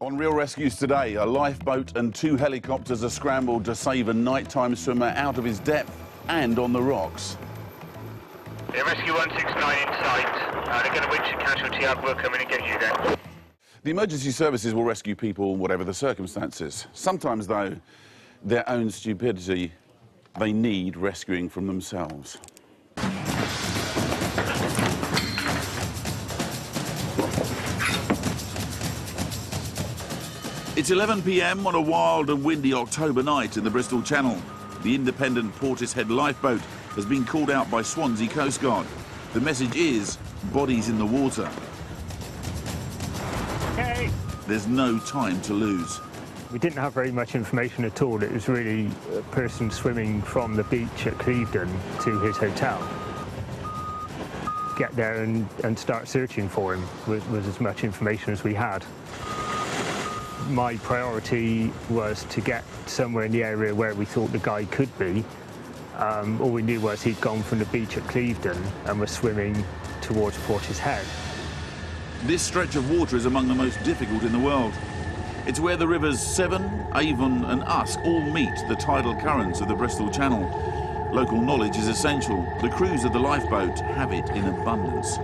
On Real Rescues today, a lifeboat and 2 helicopters are scrambled to save a nighttime swimmer out of his depth and on the rocks. Yeah, Rescue 169 in sight. They're going to winch a casualty up. We'll come in and get you there. The emergency services will rescue people whatever the circumstances. Sometimes, though, their own stupidity, they need rescuing from themselves. It's 11 p.m. on a wild and windy October night in the Bristol Channel. The independent Portishead Lifeboat has been called out by Swansea Coast Guard. The message is, bodies in the water. Okay. There's no time to lose. We didn't have very much information at all. It was really a person swimming from the beach at Clevedon to his hotel. Get there and start searching for him was as much information as we had. My priority was to get somewhere in the area where we thought the guy could be. All we knew was he'd gone from the beach at Clevedon and was swimming towards Portishead. This stretch of water is among the most difficult in the world. It's where the rivers Severn, Avon and Usk all meet the tidal currents of the Bristol Channel. Local knowledge is essential. The crews of the lifeboat have it in abundance.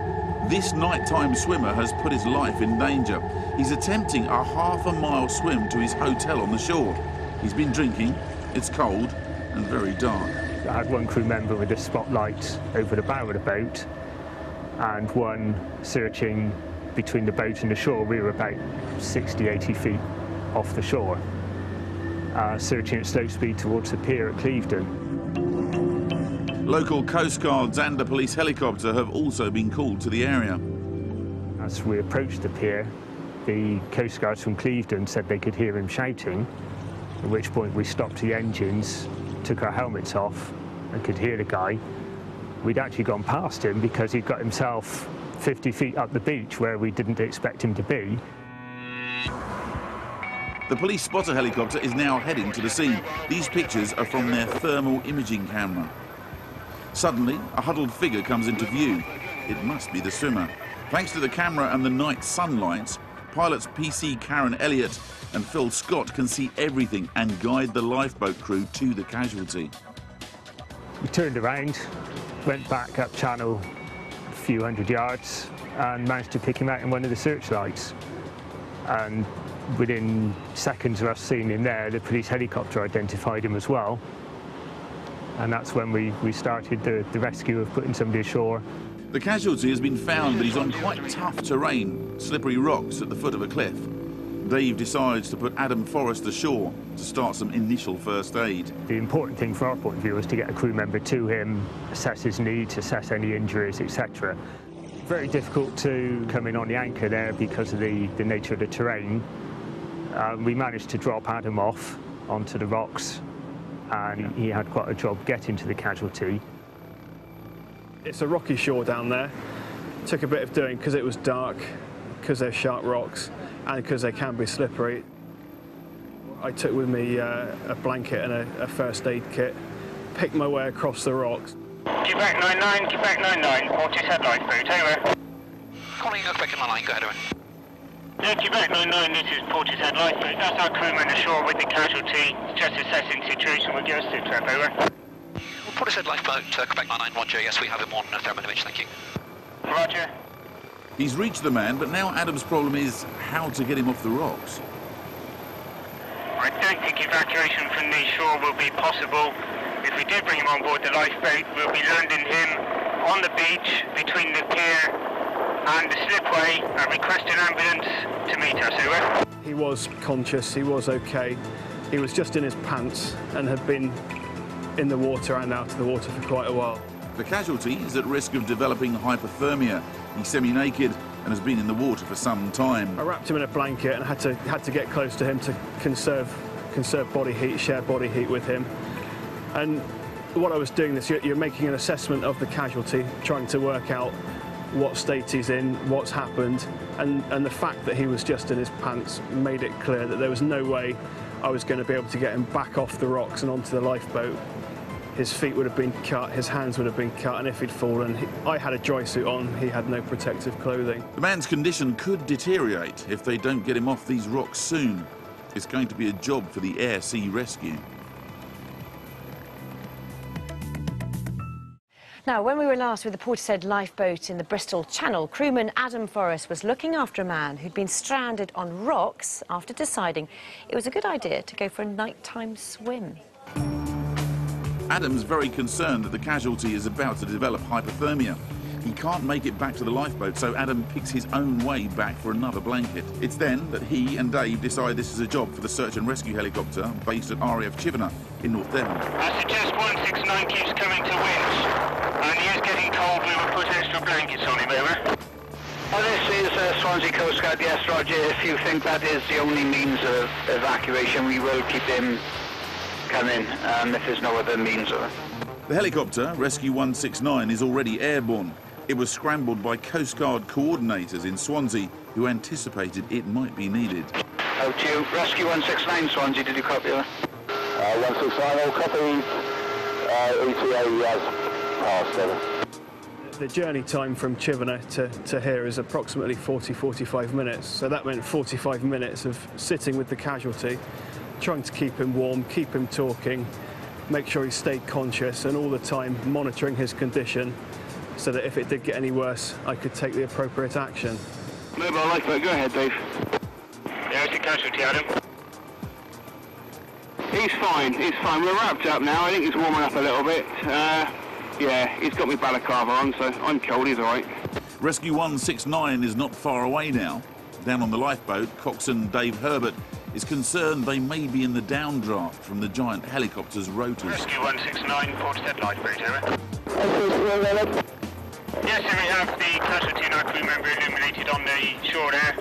This nighttime swimmer has put his life in danger. He's attempting a half-a-mile swim to his hotel on the shore. He's been drinking, it's cold and very dark. I had one crew member with a spotlight over the bow of the boat and one searching between the boat and the shore. We were about 60, 80 feet off the shore, searching at slow speed towards the pier at Clevedon. Local Coast Guards and a police helicopter have also been called to the area. As we approached the pier, the Coast Guards from Clevedon said they could hear him shouting, at which point we stopped the engines, took our helmets off and could hear the guy. We'd actually gone past him because he'd got himself 50 feet up the beach where we didn't expect him to be. The police spotter helicopter is now heading to the scene. These pictures are from their thermal imaging camera. Suddenly, a huddled figure comes into view. It must be the swimmer. Thanks to the camera and the night sunlights, pilots PC Karen Elliott and Phil Scott can see everything and guide the lifeboat crew to the casualty. We turned around, went back up channel a few hundred yards and managed to pick him out in one of the searchlights. And within seconds of us seeing him there, the police helicopter identified him as well. And that's when we started the rescue of putting somebody ashore. The casualty has been found, but he's on quite tough terrain, slippery rocks at the foot of a cliff. Dave decides to put Adam Forrest ashore to start some initial first aid. The important thing from our point of view was to get a crew member to him, assess his needs, assess any injuries, etc. Very difficult to come in on the anchor there because of the nature of the terrain. We managed to drop Adam off onto the rocks, and he had quite a job getting to the casualty. It's a rocky shore down there. Took a bit of doing because it was dark, because they're sharp rocks, and because they can be slippery. I took with me a blanket and a first aid kit, picked my way across the rocks. Quebec 99, Quebec 99, Portishead Lifeboat, over. Calling Quebec 99, go ahead, over. Yeah, Quebec 99, this is Portishead Lifeboat. That's our crewman ashore with the casualty. Just assessing situation. We'll give us a trap, over. Well, Portishead Lifeboat, Quebec 99, roger. Yes, we have him on thermal image, thank you. Roger. He's reached the man, but now Adam's problem is how to get him off the rocks. I don't think evacuation from the shore will be possible. If we do bring him on board the lifeboat, we'll be landing him on the beach between the pier and the slipway and request an ambulance to meet us, over. He was conscious, he was okay. He was just in his pants and had been in the water and out of the water for quite a while. The casualty is at risk of developing hypothermia. He's semi-naked and has been in the water for some time. I wrapped him in a blanket and had to get close to him to conserve body heat, share body heat with him. And what I was doing this, you're making an assessment of the casualty, trying to work out what state he's in, what's happened, and the fact that he was just in his pants made it clear that there was no way I was going to be able to get him back off the rocks and onto the lifeboat. His feet would have been cut, his hands would have been cut, and if he'd fallen, I had a dry suit on, he had no protective clothing. The man's condition could deteriorate if they don't get him off these rocks soon. It's going to be a job for the air-sea rescue. Now, when we were last with the Portishead Lifeboat in the Bristol Channel, crewman Adam Forrest was looking after a man who'd been stranded on rocks after deciding it was a good idea to go for a nighttime swim. Adam's very concerned that the casualty is about to develop hypothermia. He can't make it back to the lifeboat, so Adam picks his own way back for another blanket. It's then that he and Dave decide this is a job for the search and rescue helicopter based at RAF Chivenor in North Devon. I suggest 169 keeps coming to winch, and he is getting cold. We will put extra blankets on him, over. Well, this is Swansea Coast Guard. Yes, Roger. If you think that is the only means of evacuation, we will keep him coming, if there's no other means of it. The helicopter, Rescue 169, is already airborne. It was scrambled by Coast Guard coordinators in Swansea who anticipated it might be needed. Out to you. Rescue 169, Swansea, did you copy that? 169, all copy. ETA has passed over. The journey time from Chivenor to here is approximately 40-45 minutes, so that meant 45 minutes of sitting with the casualty, trying to keep him warm, keep him talking, make sure he stayed conscious, and all the time monitoring his condition so that if it did get any worse, I could take the appropriate action. Mobile lifeboat, go ahead, Dave. Yeah, it's a casualty, Adam. He's fine, We're wrapped up now. I think he's warming up a little bit. Yeah, he's got me balaclava on, so I'm cold, he's all right. Rescue 169 is not far away now. Down on the lifeboat, coxswain Dave Herbert is concerned they may be in the downdraft from the giant helicopter's rotors. Rescue 169, Portishead Lifeboat, over. Yes, sir, we have the casualty and our crew member illuminated on the shore there.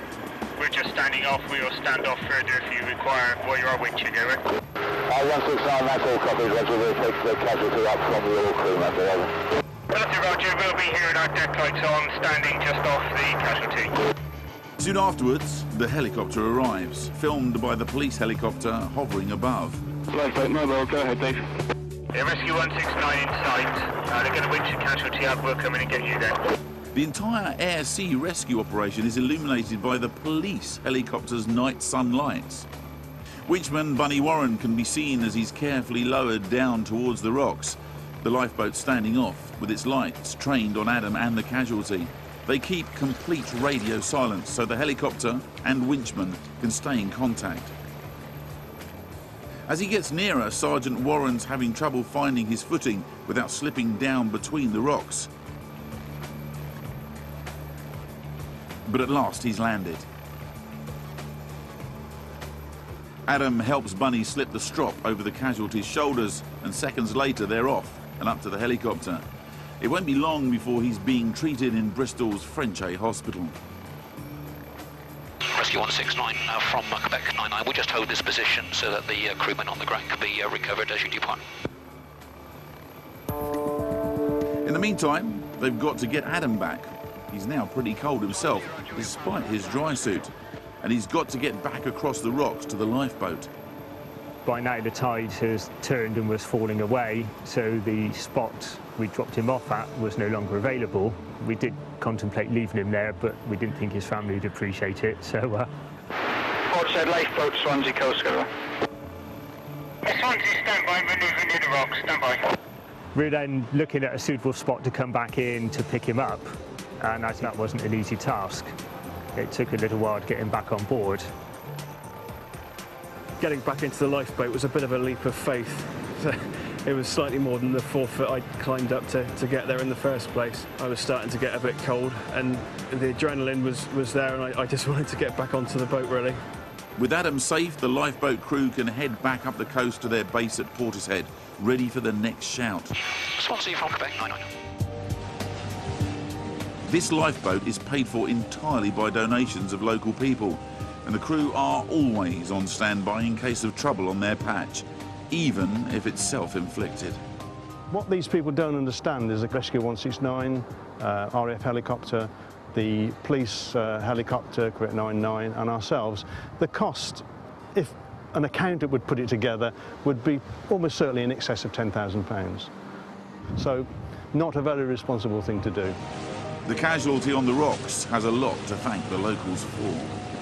We're just standing off. We will stand off further if you require while you are winching, over. 169, that's all copied, Roger. We'll take the casualty up from your crew member, over. That's it, Roger. We'll be here with our deck lights on, standing just off the casualty. Soon afterwards, the helicopter arrives, filmed by the police helicopter hovering above. Lifeboat, mobile, go ahead, Dave. Yeah, Rescue 169 in sight. They're going to winch the casualty up. We'll come in and get you there. The entire air-sea rescue operation is illuminated by the police helicopter's night sun lights. Winchman Bunny Warren can be seen as he's carefully lowered down towards the rocks, the lifeboat standing off with its lights trained on Adam and the casualty. They keep complete radio silence so the helicopter and winchman can stay in contact. As he gets nearer, Sergeant Warren's having trouble finding his footing without slipping down between the rocks. But at last he's landed. Adam helps Bunny slip the strop over the casualty's shoulders, and seconds later they're off and up to the helicopter. It won't be long before he's being treated in Bristol's Frenchay Hospital. Rescue 169 from Quebec 99. We'll just hold this position so that the crewmen on the ground can be recovered as you depart. In the meantime, they've got to get Adam back. He's now pretty cold himself, despite his dry suit, and he's got to get back across the rocks to the lifeboat. By now the tide has turned and was falling away, so the spot we dropped him off at was no longer available. We did contemplate leaving him there, but we didn't think his family would appreciate it, so... Portishead Lifeboat, Swansea Coast Guard. Swansea, stand by, manoeuvring near the rocks, stand by. We're then looking at a suitable spot to come back in to pick him up, and that wasn't an easy task. It took a little while to get him back on board. Getting back into the lifeboat was a bit of a leap of faith. It was slightly more than the 4 foot I'd climbed up to get there in the first place. I was starting to get a bit cold, and the adrenaline was there, and I just wanted to get back onto the boat, really. With Adam safe, the lifeboat crew can head back up the coast to their base at Portishead, ready for the next shout. Swansea from Quebec 99. This lifeboat is paid for entirely by donations of local people, and the crew are always on standby in case of trouble on their patch, even if it's self-inflicted. What these people don't understand is the Rescue 169, RAF helicopter, the police helicopter, Quebec 99, and ourselves, the cost, if an accountant would put it together would be almost certainly in excess of £10,000. So not a very responsible thing to do. The casualty on the rocks has a lot to thank the locals for.